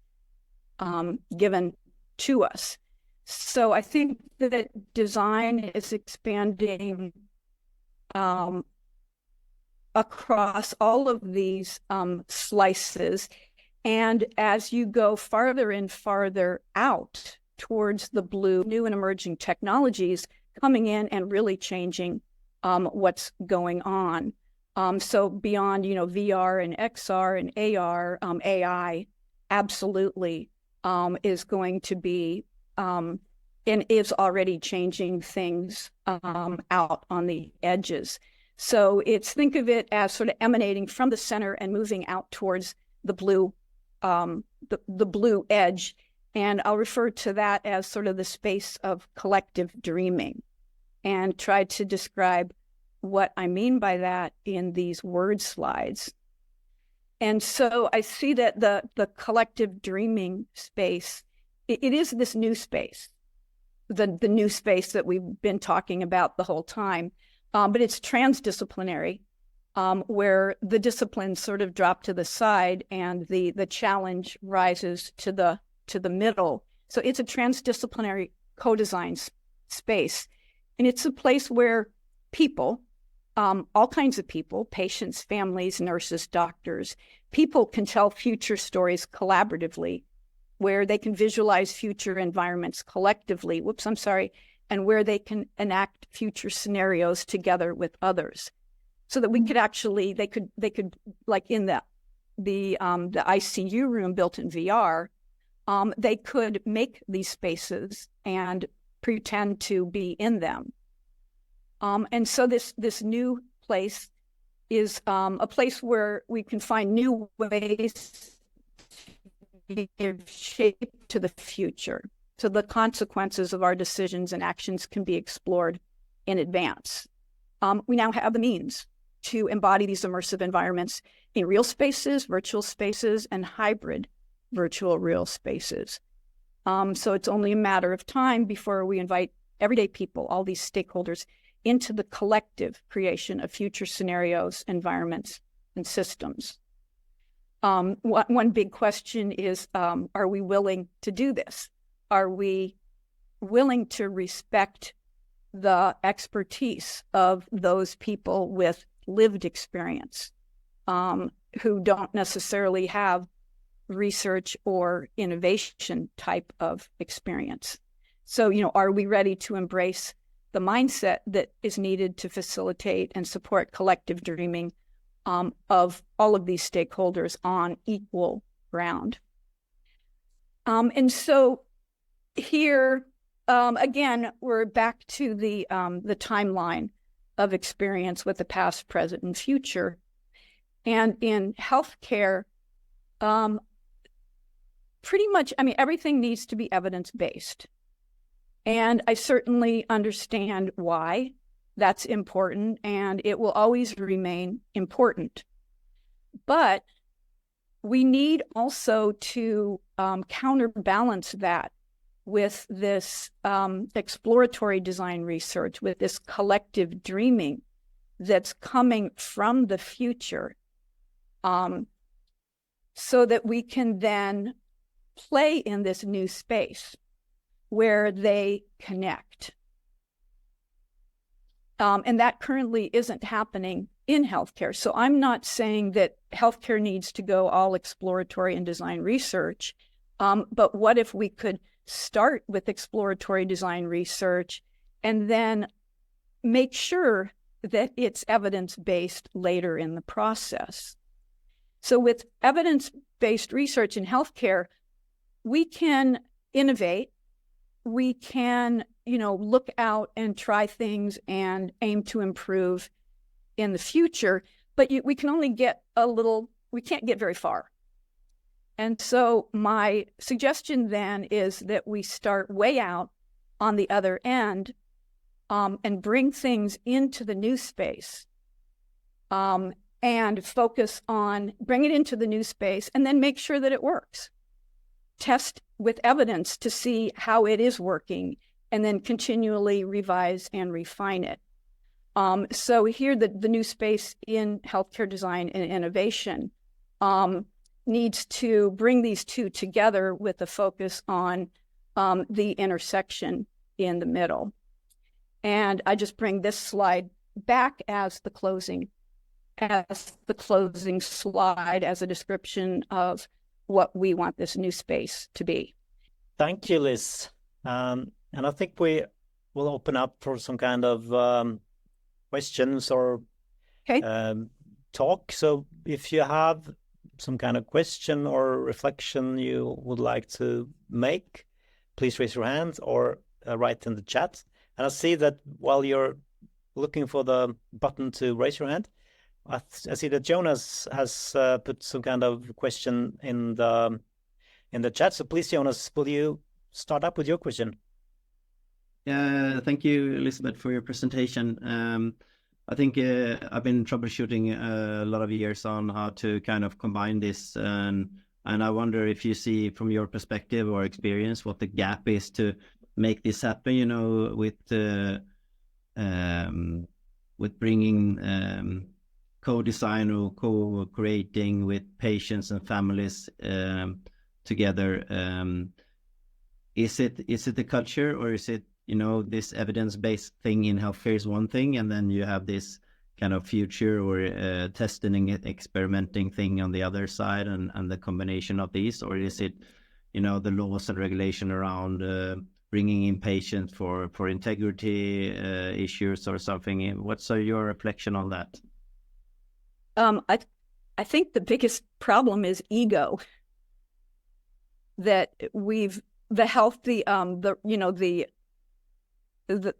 given to us. So I think that design is expanding across all of these slices. And as you go farther and farther out towards the blue, new and emerging technologies coming in and really changing what's going on. So beyond, VR and XR and AR, AI absolutely is going to be and is already changing things out on the edges. So think of it as sort of emanating from the center and moving out towards the blue, the blue edge. And I'll refer to that as sort of the space of collective dreaming, and try to describe what I mean by that in these word slides. And so I see that the collective dreaming space, it is this new space, the new space that we've been talking about the whole time, but it's transdisciplinary, where the disciplines sort of drop to the side and the challenge rises to the middle. So it's a transdisciplinary co-design space, and it's a place where people, all kinds of people, patients, families, nurses, doctors, people can tell future stories collaboratively, where they can visualize future environments collectively, and where they can enact future scenarios together with others. So that we could actually, they could like in the ICU room built in VR, they could make these spaces and pretend to be in them. And so this new place is a place where we can find new ways give shape to the future. So the consequences of our decisions and actions can be explored in advance. We now have the means to embody these immersive environments in real spaces, virtual spaces, and hybrid virtual real spaces. So it's only a matter of time before we invite everyday people, all these stakeholders, into the collective creation of future scenarios, environments, and systems. One big question is, are we willing to do this? Are we willing to respect the expertise of those people with lived experience, who don't necessarily have research or innovation type of experience? So, are we ready to embrace the mindset that is needed to facilitate and support collective dreaming of all of these stakeholders on equal ground? And so here, again, we're back to the timeline of experience with the past, present, and future. And in healthcare, pretty much, everything needs to be evidence-based. And I certainly understand why that's important, and it will always remain important. But we need also to counterbalance that with this exploratory design research, with this collective dreaming that's coming from the future, so that we can then play in this new space where they connect. And that currently isn't happening in healthcare. So I'm not saying that healthcare needs to go all exploratory and design research, but what if we could start with exploratory design research and then make sure that it's evidence-based later in the process? So with evidence-based research in healthcare, we can innovate, we can, look out and try things and aim to improve in the future, but we can only get we can't get very far. And so my suggestion then is that we start way out on the other end, and bring things into the new space, and focus on bring it into the new space and then make sure that it works. Test with evidence to see how it is working, and then continually revise and refine it. So here, the new space in healthcare design and innovation needs to bring these two together with a focus on the intersection in the middle. And I just bring this slide back as the closing slide, as a description of what we want this new space to be.
Thank you, Liz. And I think we will open up for some kind of questions or talk. So if you have some kind of question or reflection you would like to make, please raise your hand or write in the chat. And I see that while you're looking for the button to raise your hand, I see that Jonas has put some kind of question in the chat. So please, Jonas, will you start up with your question?
Thank you, Elizabeth, for your presentation. I think I've been troubleshooting a lot of years on how to kind of combine this, and I wonder if you see from your perspective or experience what the gap is to make this happen. With bringing co-design or co-creating with patients and families together. Is it the culture, or is it this evidence-based thing in healthcare is one thing, and then you have this kind of future or testing, experimenting thing on the other side, and the combination of these? Or is it the laws and regulation around bringing in patients for integrity issues or something? What's your reflection on that?
I think the biggest problem is ego. That the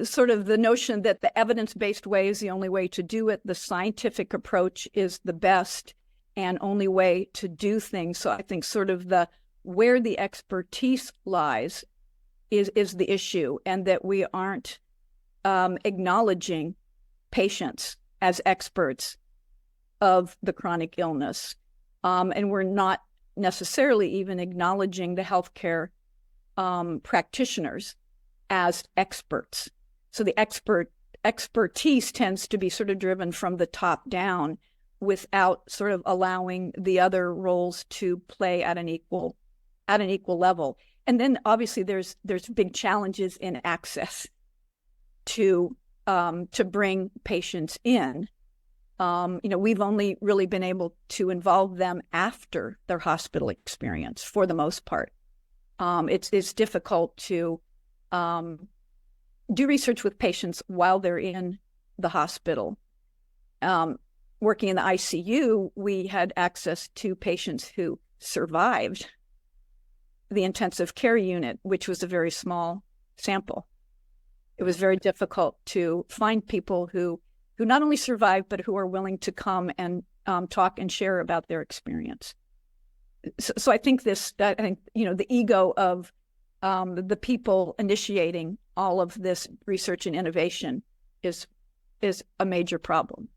sort of the notion that the evidence-based way is the only way to do it, the scientific approach is the best, and only way to do things. So I think sort of where the expertise lies is the issue, and that we aren't acknowledging patients as experts of the chronic illness. And we're not necessarily even acknowledging the healthcare practitioners as experts. So the expertise tends to be sort of driven from the top down without sort of allowing the other roles to play at an equal level. And then obviously there's big challenges in access to bring patients in. We've only really been able to involve them after their hospital experience for the most part. It's difficult to do research with patients while they're in the hospital. Working in the ICU, we had access to patients who survived the intensive care unit, which was a very small sample. It was very difficult to find people who not only survived, but who are willing to come and talk and share about their experience. So I think the ego of the people initiating all of this research and innovation is a major problem.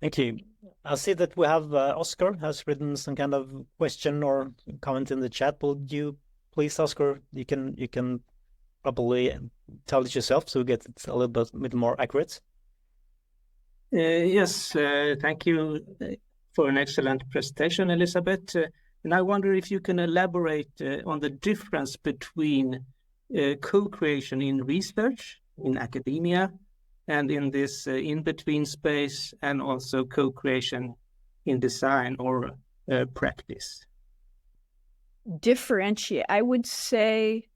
Thank you. I see that we have Oscar has written some kind of question or comment in the chat. Would you please, Oscar, you can probably tell it yourself so we get it a little bit more accurate.
Yes, thank you for an excellent presentation, Elizabeth. And I wonder if you can elaborate on the difference between co-creation in research, in academia, and in this in-between space, and also co-creation in design or practice.
Differentiate. I would say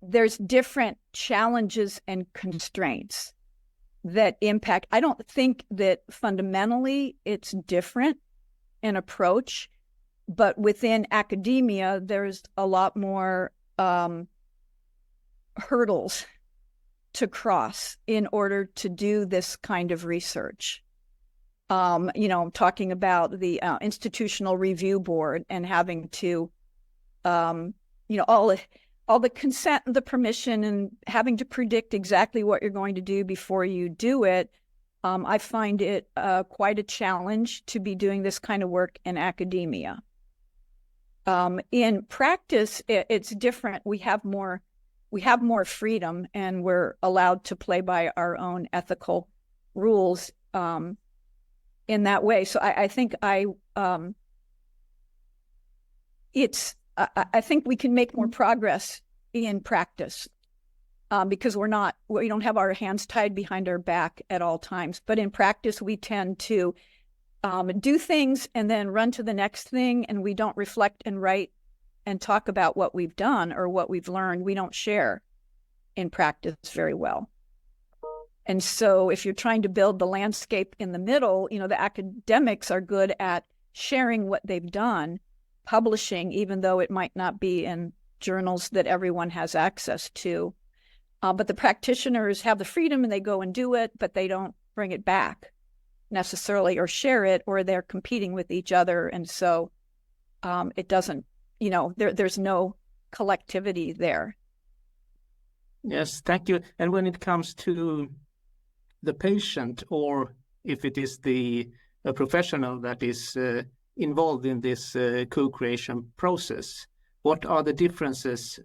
there's different challenges and constraints that impact. I don't think that fundamentally it's different in approach, but within academia, there's a lot more hurdles to cross in order to do this kind of research. Talking about the institutional review board and having to, all the consent and the permission and having to predict exactly what you're going to do before you do it. I find it quite a challenge to be doing this kind of work in academia. In practice, it's different. We have more freedom, and we're allowed to play by our own ethical rules in that way. So I think I think we can make more progress in practice because we don't have our hands tied behind our back at all times. But in practice, we tend to do things and then run to the next thing, and we don't reflect and write and talk about what we've done or what we've learned. We don't share in practice very well. And so if you're trying to build the landscape in the middle, the academics are good at sharing what they've done, publishing, even though it might not be in journals that everyone has access to. But the practitioners have the freedom and they go and do it, but they don't bring it back necessarily or share it, or they're competing with each other. And so it doesn't, there's no collectivity there.
Yes, thank you. And when it comes to the patient, or if it is a professional that is involved in this co-creation process, what are the differences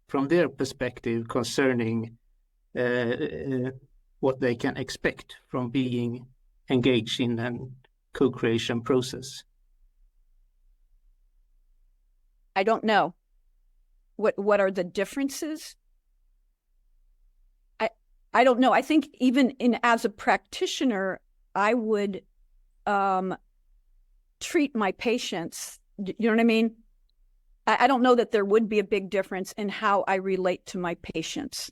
from their perspective concerning what they can expect from being engaged in a co-creation process?
I don't know. What are the differences? I don't know. I think even as a practitioner, I would treat my patients, you know what I mean? I don't know that there would be a big difference in how I relate to my patients.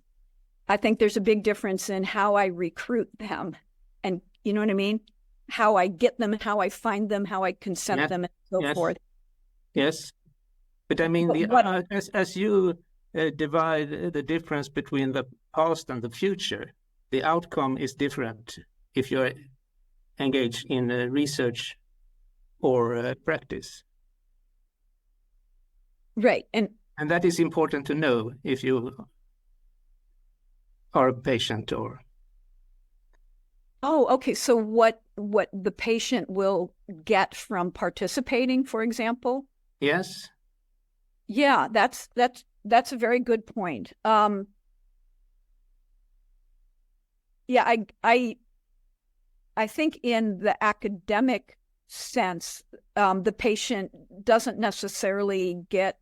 I think there's a big difference in how I recruit them, and you know what I mean? How I get them, how I find them, how I consent them, and so forth.
Yes. But I mean, as you divide the difference between the past and the future, the outcome is different if you're engaged in research or practice.
Right.
And that is important to know if you are a patient or...
Oh, okay. So what the patient will get from participating, for example?
Yes.
Yeah, that's a very good point. Yeah, I think in the academic sense, the patient doesn't necessarily get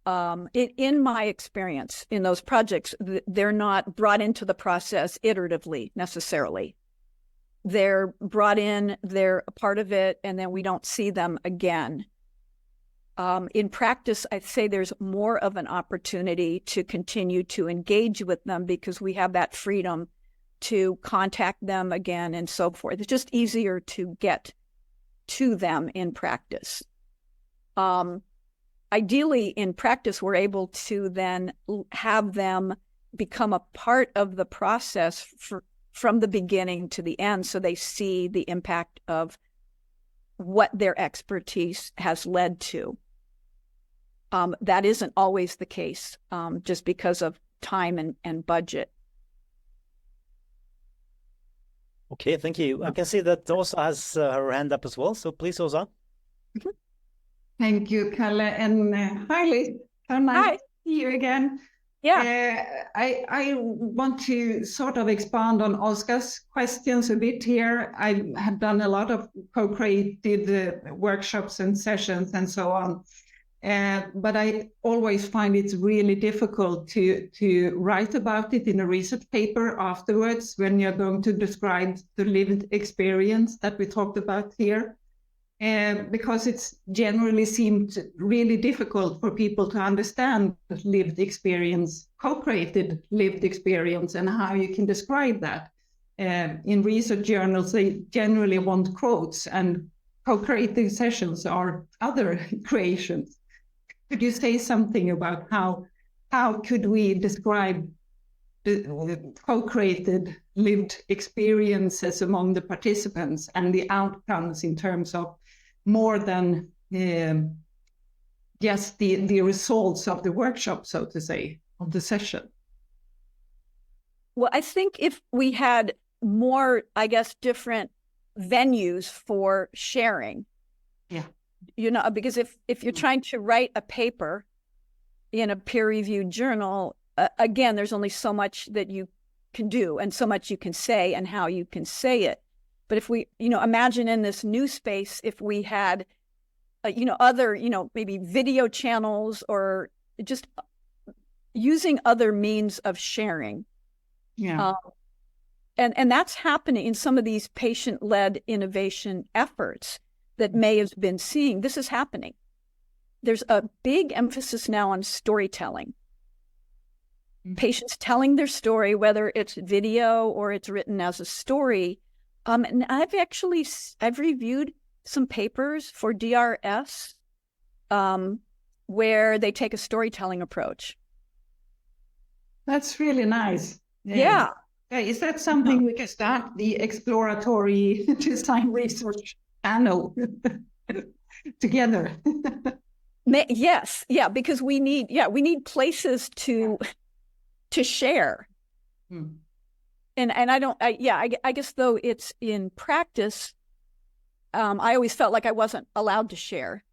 in my experience in those projects, they're not brought into the process iteratively necessarily. They're brought in, they're a part of it, and then we don't see them again. In practice, I'd say there's more of an opportunity to continue to engage with them because we have that freedom to contact them again and so forth. It's just easier to get to them in practice. Ideally, in practice, we're able to then have them become a part of the process from the beginning to the end, so they see the impact of what their expertise has led to. That isn't always the case, just because of time and budget.
Okay, thank you. I can see that Åsa has her hand up as well, so please, Åsa.
Thank you, Kalle, and hi, Liz. So nice
Hi.
to see you again.
Yeah.
I want to sort of expand on Oscar's questions a bit here. I have done a lot of co-created workshops and sessions and so on. But I always find it's really difficult to write about it in a research paper afterwards when you're going to describe the lived experience that we talked about here. Because it's generally seemed really difficult for people to understand lived experience, co-created lived experience, and how you can describe that. In research journals, they generally want quotes, and co-created sessions are other creations. Could you say something about how could we describe the co-created lived experiences among the participants and the outcomes in terms of more than just the results of the workshop, so to say, of the session?
Well, I think if we had more, I guess, different venues for sharing.
Yeah.
You know, because if you're trying to write a paper in a peer-reviewed journal, again, there's only so much that you can do and so much you can say and how you can say it. But if we, imagine in this new space, if we had, other, maybe video channels or just using other means of sharing.
Yeah.
And that's happening in some of these patient-led innovation efforts that May has been seeing. This is happening. There's a big emphasis now on storytelling. Mm-hmm. Patients telling their story, whether it's video or it's written as a story. And I've reviewed some papers for DRS where they take a storytelling approach.
That's really nice.
Yeah.
Is that something we can start the exploratory design research channel together?
Yes. Yeah. Because we need places to share. Hmm. And I guess though it's in practice, I always felt like I wasn't allowed to share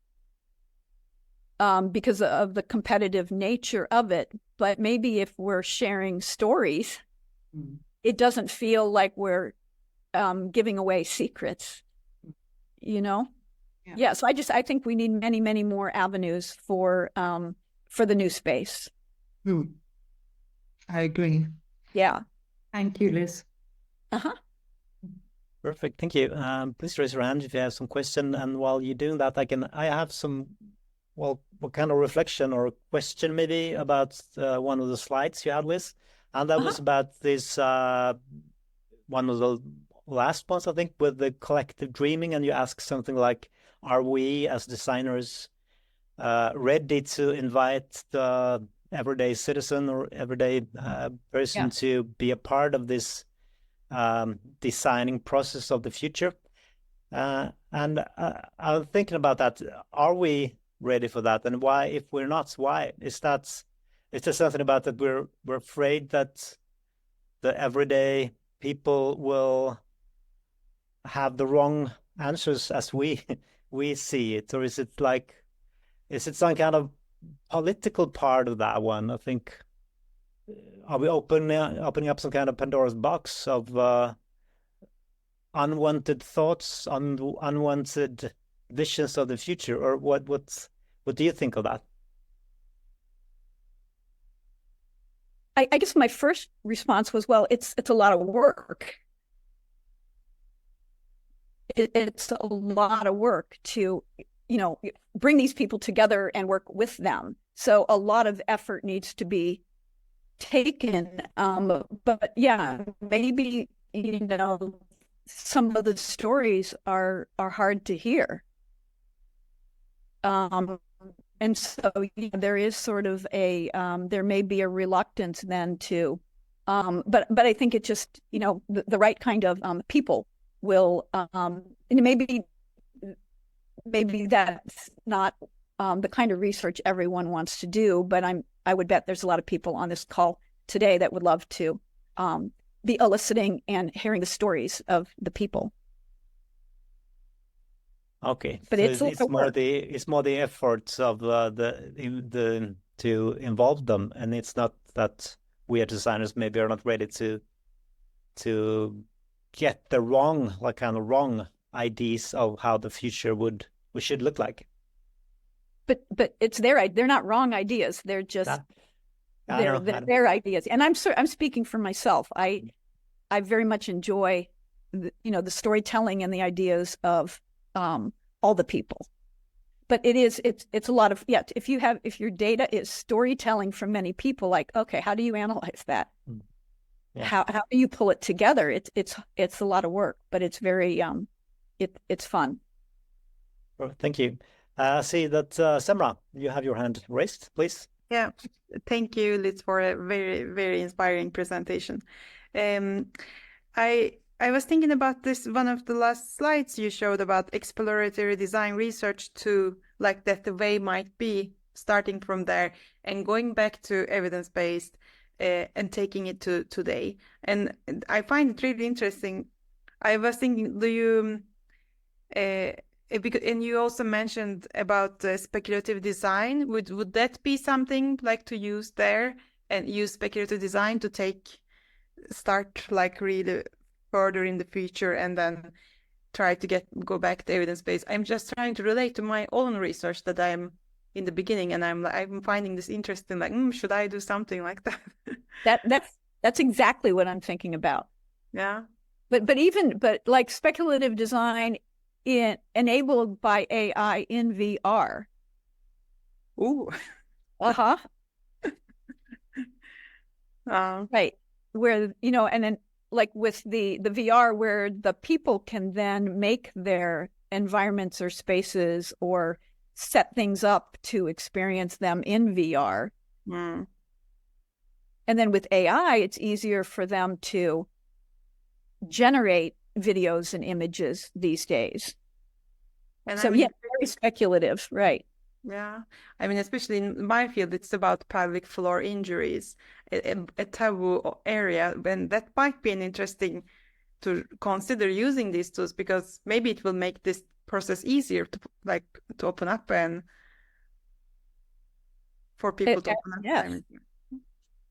because of the competitive nature of it. But maybe if we're sharing stories, it doesn't feel like we're giving away secrets, Yeah. So I think we need many, many more avenues for the new space.
I agree.
Yeah.
Thank you, Liz.
Uh-huh.
Perfect. Thank you. Please raise your hand if you have some question. And while you're doing that, I have some, what kind of reflection or question maybe about one of the slides you had, Liz. And that was about this, one of the last ones, I think, with the collective dreaming. And you ask something like, are we as designers ready to invite the everyday citizen or everyday person to be a part of this designing process of the future. And I'm thinking about that. Are we ready for that? And why, if we're not, why? Is there something about that we're afraid that the everyday people will have the wrong answers as we see it? Or is it some kind of political part of that one? I think, are we opening up some kind of Pandora's box of unwanted thoughts, unwanted visions of the future, or what do you think of that?
I guess my first response was, well, it's a lot of work. It's a lot of work to, bring these people together and work with them. So a lot of effort needs to be taken. But yeah, maybe, some of the stories are hard to hear. And so there is sort of there may be a reluctance then to, but I think it just, the right kind of people will, and maybe that's not the kind of research everyone wants to do, but I would bet there's a lot of people on this call today that would love to be eliciting and hearing the stories of the people.
Okay,
but
so it's more the efforts of the to involve them, and it's not that we as designers maybe are not ready to get the wrong ideas of how the future we should look like.
But it's they're not wrong ideas. They're just they're their ideas. And I'm speaking for myself. I very much enjoy the storytelling and the ideas of all the people. But it's a lot of, if your data is storytelling from many people, like, okay, how do you analyze that? Yeah. How do you pull it together? It's a lot of work, but it's very it's fun.
Well, thank you. I see that Semra, you have your hand raised, please.
Yeah, thank you, Liz, for a very, very inspiring presentation. I was thinking about this, one of the last slides you showed about exploratory design research to like that the way might be starting from there and going back to evidence-based and taking it to today. And I find it really interesting. I was thinking, do you, and you also mentioned about speculative design. Would that be something like to use there and use speculative design to start like really further in the future and then try to go back to evidence-based? I'm just trying to relate to my own research that I'm in the beginning, and I'm finding this interesting, like, should I do something like that?
That's exactly what I'm thinking about.
Yeah.
But like speculative design enabled by AI in VR.
Ooh.
Uh-huh. Right. Where, and then like with the VR, where the people can then make their environments or spaces or set things up to experience them in VR.
Mm.
And then with AI, it's easier for them to generate videos and images these days. And so, very speculative, right?
Yeah. I mean, especially in my field, it's about pelvic floor injuries, a taboo area, and that might be an interesting to consider using these tools, because maybe it will make this process easier to open up and for people to open up.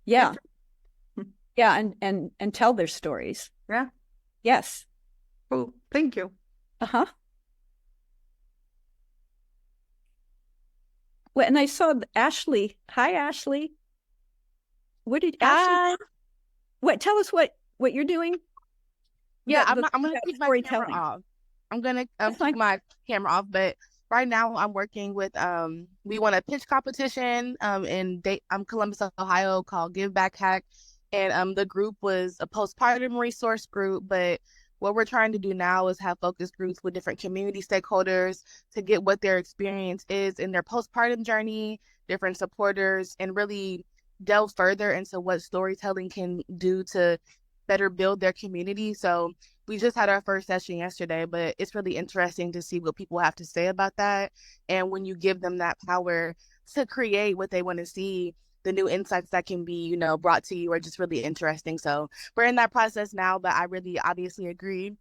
Yeah. Yeah. And tell their stories.
Yeah.
Yes.
Cool. Thank you.
Uh-huh. Well, and I saw Ashley. Hi, Ashley. What did Ashley? What? Tell us what you're doing.
Yeah, I'm gonna keep my camera off. I'm gonna keep my camera off, but right now I'm working with we won a pitch competition in Columbus, Ohio, called Give Back Hack, and the group was a postpartum resource group, but what we're trying to do now is have focus groups with different community stakeholders to get what their experience is in their postpartum journey, different supporters, and really delve further into what storytelling can do to better build their community. So we just had our first session yesterday, but it's really interesting to see what people have to say about that. And when you give them that power to create what they want to see, the new insights that can be, you know, brought to you are just really interesting. So we're in that process now, but I really obviously agree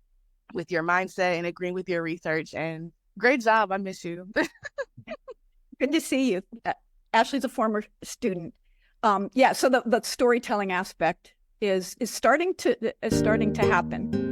with your mindset and agreeing with your research, and great job. I miss you.
Good to see you. Ashley's a former student. Yeah, so the storytelling aspect is starting to happen.